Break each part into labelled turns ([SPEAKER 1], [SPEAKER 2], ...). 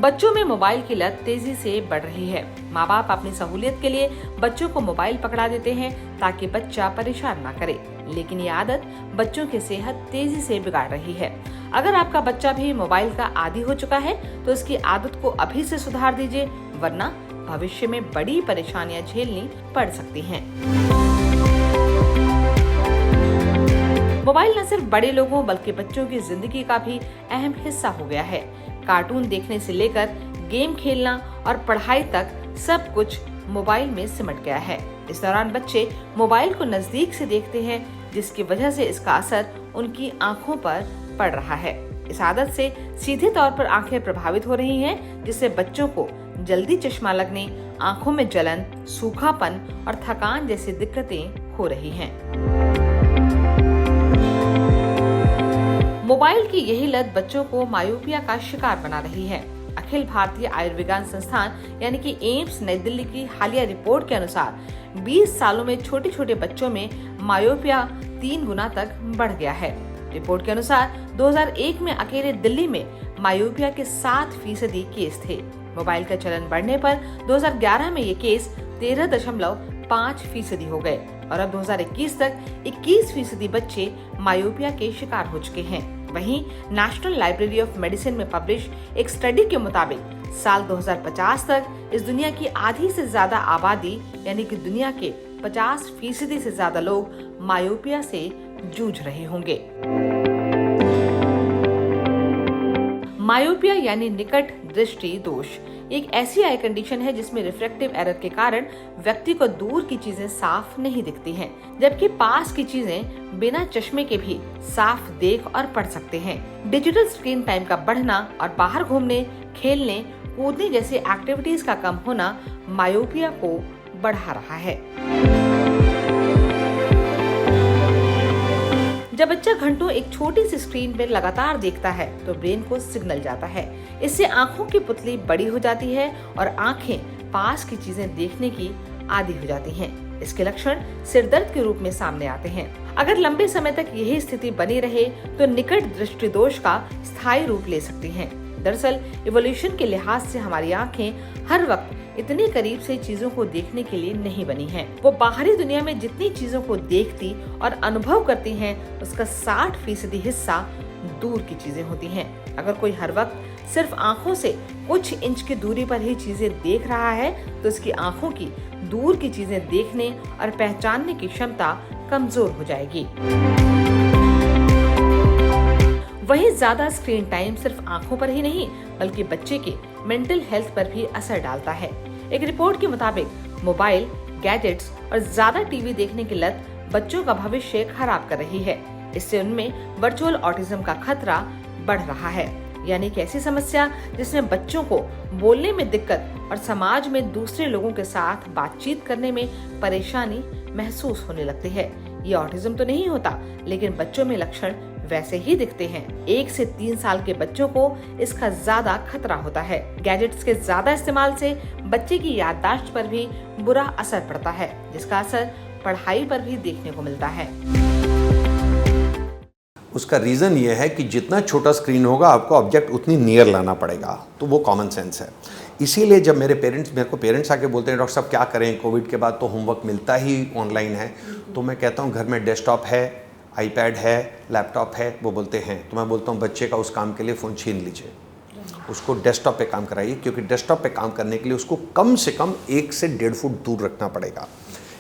[SPEAKER 1] बच्चों में मोबाइल की लत तेजी से बढ़ रही है। माँ बाप अपनी सहूलियत के लिए बच्चों को मोबाइल पकड़ा देते हैं ताकि बच्चा परेशान ना करे, लेकिन ये आदत बच्चों की सेहत तेजी से बिगाड़ रही है। अगर आपका बच्चा भी मोबाइल का आदी हो चुका है तो इसकी आदत को अभी से सुधार दीजिए, वरना भविष्य में बड़ी परेशानियां झेलनी पड़ सकती हैं। मोबाइल न सिर्फ बड़े लोगों बल्कि बच्चों की जिंदगी का भी अहम हिस्सा हो गया है। कार्टून देखने से लेकर गेम खेलना और पढ़ाई तक सब कुछ मोबाइल में सिमट गया है। इस दौरान बच्चे मोबाइल को नजदीक से देखते हैं, जिसकी वजह से इसका असर उनकी आंखों पर पड़ रहा है। इस आदत से सीधे तौर पर आंखें प्रभावित हो रही हैं, जिससे बच्चों को जल्दी चश्मा लगने, आंखों में जलन, सूखापन और थकान जैसी दिक्कतें हो रही हैं। मोबाइल की यही लत बच्चों को मायोपिया का शिकार बना रही है। अखिल भारतीय आयुर्विज्ञान संस्थान यानी कि एम्स नई दिल्ली की हालिया रिपोर्ट के अनुसार 20 सालों में छोटे छोटे बच्चों में मायोपिया 3 गुना तक बढ़ गया है। रिपोर्ट के अनुसार 2001 में अकेले दिल्ली में मायोपिया के 7% केस थे। मोबाइल का चलन बढ़ने पर 2011 में ये केस 13.5% हो गए और अब 2021 तक 21% बच्चे मायोपिया के शिकार हो चुके हैं। वहीं नेशनल लाइब्रेरी ऑफ मेडिसिन में पब्लिश एक स्टडी के मुताबिक साल 2050 तक इस दुनिया की आधी से ज्यादा आबादी यानी कि दुनिया के 50% से ज्यादा लोग मायोपिया से जूझ रहे होंगे। मायोपिया यानी निकट दृष्टि दोष एक ऐसी आई कंडीशन है जिसमें रिफ्रैक्टिव एरर के कारण व्यक्ति को दूर की चीजें साफ नहीं दिखती हैं, जबकि पास की चीजें बिना चश्मे के भी साफ देख और पढ़ सकते हैं। डिजिटल स्क्रीन टाइम का बढ़ना और बाहर घूमने, खेलने, कूदने जैसी एक्टिविटीज का कम होना मायोपिया को बढ़ा रहा है। जब बच्चा घंटों एक छोटी सी स्क्रीन पर लगातार देखता है तो ब्रेन को सिग्नल जाता है। इससे आंखों की पुतली बड़ी हो जाती है और आंखें पास की चीजें देखने की आदी हो जाती हैं। इसके लक्षण सिर दर्द के रूप में सामने आते हैं। अगर लंबे समय तक यही स्थिति बनी रहे तो निकट दृष्टि दोष का स्थायी रूप ले सकती हैं। दरअसल इवोल्यूशन के लिहाज से हमारी आंखें हर वक्त इतने करीब से चीजों को देखने के लिए नहीं बनी हैं। वो बाहरी दुनिया में जितनी चीजों को देखती और अनुभव करती हैं, उसका 60% हिस्सा दूर की चीजें होती हैं। अगर कोई हर वक्त सिर्फ आंखों से कुछ इंच की दूरी पर ही चीजें देख रहा है तो उसकी आंखों की दूर की चीजें देखने और पहचानने की क्षमता कमजोर हो जाएगी। वहीं ज्यादा स्क्रीन टाइम सिर्फ आंखों पर ही नहीं बल्कि बच्चे के मेंटल हेल्थ पर भी असर डालता है। एक रिपोर्ट के मुताबिक मोबाइल, गैजेट्स और ज्यादा टीवी देखने की लत बच्चों का भविष्य खराब कर रही है। इससे उनमें वर्चुअल ऑटिज्म का खतरा बढ़ रहा है, यानी कि ऐसी समस्या जिसमें बच्चों को बोलने में दिक्कत और समाज में दूसरे लोगों के साथ बातचीत करने में परेशानी महसूस होने लगती है। ये ऑटिज्म तो नहीं होता, लेकिन बच्चों में लक्षण वैसे ही दिखते हैं। 1 से 3 साल के बच्चों को इसका ज्यादा खतरा होता है। गैजेट्स के ज्यादा इस्तेमाल से बच्चे की याददाश्त पर भी बुरा असर पड़ता है, जिसका असर पढ़ाई पर भी देखने को मिलता है।
[SPEAKER 2] उसका रीज़न ये है कि जितना छोटा स्क्रीन होगा आपको ऑब्जेक्ट उतनी नियर लाना पड़ेगा, तो वो कॉमन सेंस है। इसीलिए जब मेरे को पेरेंट्स आके बोलते हैं डॉक्टर साहब क्या करें, कोविड के बाद तो होमवर्क मिलता ही ऑनलाइन है, तो मैं कहता हूँ घर में डेस्कटॉप है, आईपैड है, लैपटॉप है। वो बोलते हैं तो मैं बोलता हूँ बच्चे का उस काम के लिए फ़ोन छीन लीजिए, उसको डेस्कटॉप पे काम कराइए, क्योंकि डेस्कटॉप पे काम करने के लिए उसको कम से कम 1 से 1.5 फुट दूर रखना पड़ेगा।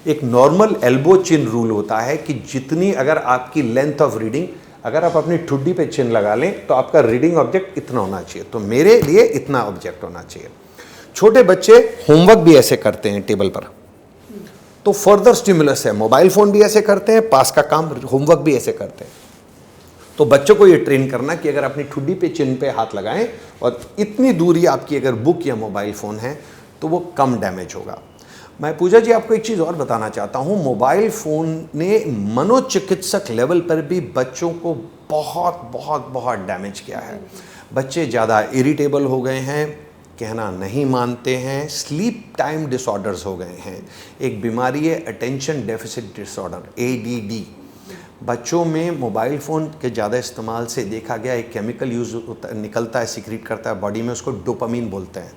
[SPEAKER 2] एक नॉर्मल एल्बो चिन रूल होता है कि जितनी अगर आपकी लेंथ ऑफ रीडिंग, अगर आप अपनी ठुड्डी पे चिन लगा लें तो आपका रीडिंग ऑब्जेक्ट इतना होना चाहिए, तो मेरे लिए इतना ऑब्जेक्ट होना चाहिए। छोटे बच्चे होमवर्क भी ऐसे करते हैं टेबल पर, तो फर्दर स्टिमुलस है। मोबाइल फ़ोन भी ऐसे करते हैं, पास का काम होमवर्क भी ऐसे करते हैं। तो बच्चों को ये ट्रेन करना कि अगर अपनी ठुड्डी पे चिन पे हाथ लगाएं और इतनी दूरी आपकी अगर बुक या मोबाइल फ़ोन है तो वो कम डैमेज होगा। मैं पूजा जी आपको एक चीज़ और बताना चाहता हूँ, मोबाइल फ़ोन ने मनोचिकित्सक लेवल पर भी बच्चों को बहुत बहुत बहुत डैमेज किया है। बच्चे ज़्यादा इरिटेबल हो गए हैं, कहना नहीं मानते हैं, स्लीप टाइम डिसऑर्डर्स हो गए हैं। एक बीमारी है अटेंशन डेफिसिट डिसऑर्डर, ADD। बच्चों में मोबाइल फ़ोन के ज़्यादा इस्तेमाल से देखा गया एक केमिकल निकलता है, सीक्रेट करता है बॉडी में, उसको डोपामीन बोलते हैं।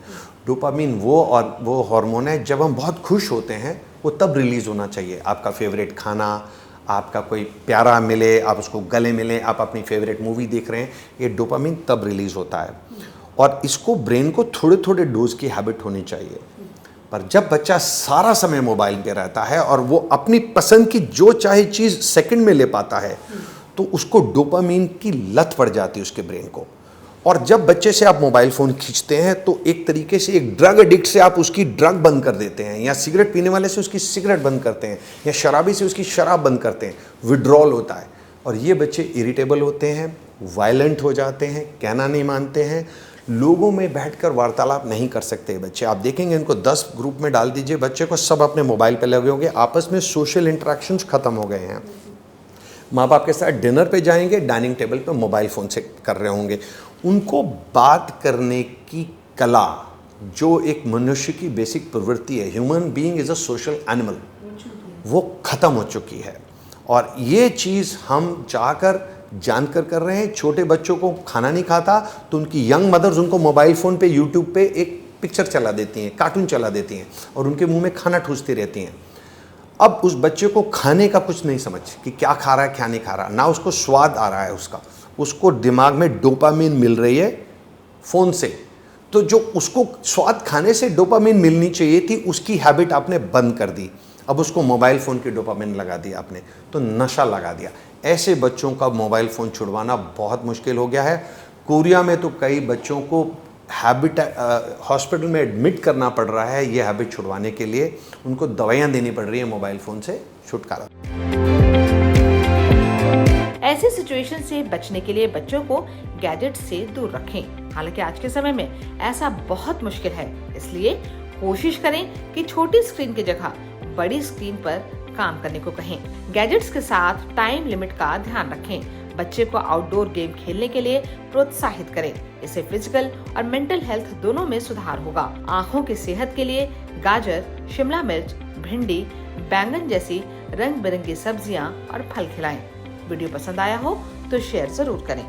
[SPEAKER 2] डोपामीन वो हार्मोन है, जब हम बहुत खुश होते हैं वो तब रिलीज़ होना चाहिए। आपका फेवरेट खाना, आपका कोई प्यारा मिले, आप उसको गले मिलें, आप अपनी फेवरेट मूवी देख रहे हैं, ये डोपामीन तब रिलीज़ होता है। और इसको ब्रेन को थोड़े थोड़े डोज की हैबिट होनी चाहिए। पर जब बच्चा सारा समय मोबाइल पे रहता है और वो अपनी पसंद की जो चाहे चीज़ सेकंड में ले पाता है, तो उसको डोपामीन की लत पड़ जाती है उसके ब्रेन को। और जब बच्चे से आप मोबाइल फ़ोन खींचते हैं तो एक तरीके से एक ड्रग एडिक्ट से आप उसकी ड्रग बंद कर देते हैं, या सिगरेट पीने वाले से उसकी सिगरेट बंद करते हैं, या शराबी से उसकी शराब बंद करते हैं। विड्रॉल होता है और ये बच्चे इरिटेबल होते हैं, वायलेंट हो जाते हैं, कहना नहीं मानते हैं, लोगों में बैठकर वार्तालाप नहीं कर सकते बच्चे। आप देखेंगे इनको 10 ग्रुप में डाल दीजिए बच्चे को, सब अपने मोबाइल पे लगे होंगे, आपस में सोशल इंटरेक्शंस खत्म हो गए हैं। माँ बाप के साथ डिनर पे जाएंगे, डाइनिंग टेबल पे मोबाइल फ़ोन से कर रहे होंगे। उनको बात करने की कला, जो एक मनुष्य की बेसिक प्रवृत्ति है, human being is a social animal, वो ख़त्म हो चुकी है। और ये चीज़ हम चाहकर जानकर कर रहे हैं। छोटे बच्चों को खाना नहीं खाता तो उनकी यंग मदर्स उनको मोबाइल फ़ोन पे यूट्यूब पे एक पिक्चर चला देती हैं, कार्टून चला देती हैं और उनके मुंह में खाना ठूसती रहती हैं। अब उस बच्चे को खाने का कुछ नहीं समझ कि क्या खा रहा है क्या नहीं खा रहा, ना उसको स्वाद आ रहा है उसको दिमाग में डोपामीन मिल रही है फ़ोन से। तो जो उसको स्वाद खाने से डोपामीन मिलनी चाहिए थी, उसकी हैबिट आपने बंद कर दी। अब उसको मोबाइल फ़ोन की डोपामीन लगा दिया आपने, तो नशा लगा दिया। ऐसे बच्चों का मोबाइल फ़ोन छुड़वाना बहुत मुश्किल हो गया है। कोरिया में तो कई बच्चों को हॉस्पिटल में एडमिट करना पड़ रहा है ये हैबिट छुड़वाने के लिए, उनको दवाइयाँ देनी पड़ रही है मोबाइल फ़ोन से छुटकारा।
[SPEAKER 1] ऐसी सिचुएशन से बचने के लिए बच्चों को गैजेट से दूर रखें। हालांकि आज के समय में ऐसा बहुत मुश्किल है, इसलिए कोशिश करें कि छोटी स्क्रीन की जगह बड़ी स्क्रीन पर काम करने को कहें। गैजेट्स के साथ टाइम लिमिट का ध्यान रखें। बच्चे को आउटडोर गेम खेलने के लिए प्रोत्साहित करें। इससे फिजिकल और मेंटल हेल्थ दोनों में सुधार होगा। आँखों की सेहत के लिए गाजर, शिमला मिर्च, भिंडी, बैंगन जैसी रंग बिरंगी सब्जियां और फल खिलाएं। वीडियो पसंद आया हो तो शेयर जरूर करें।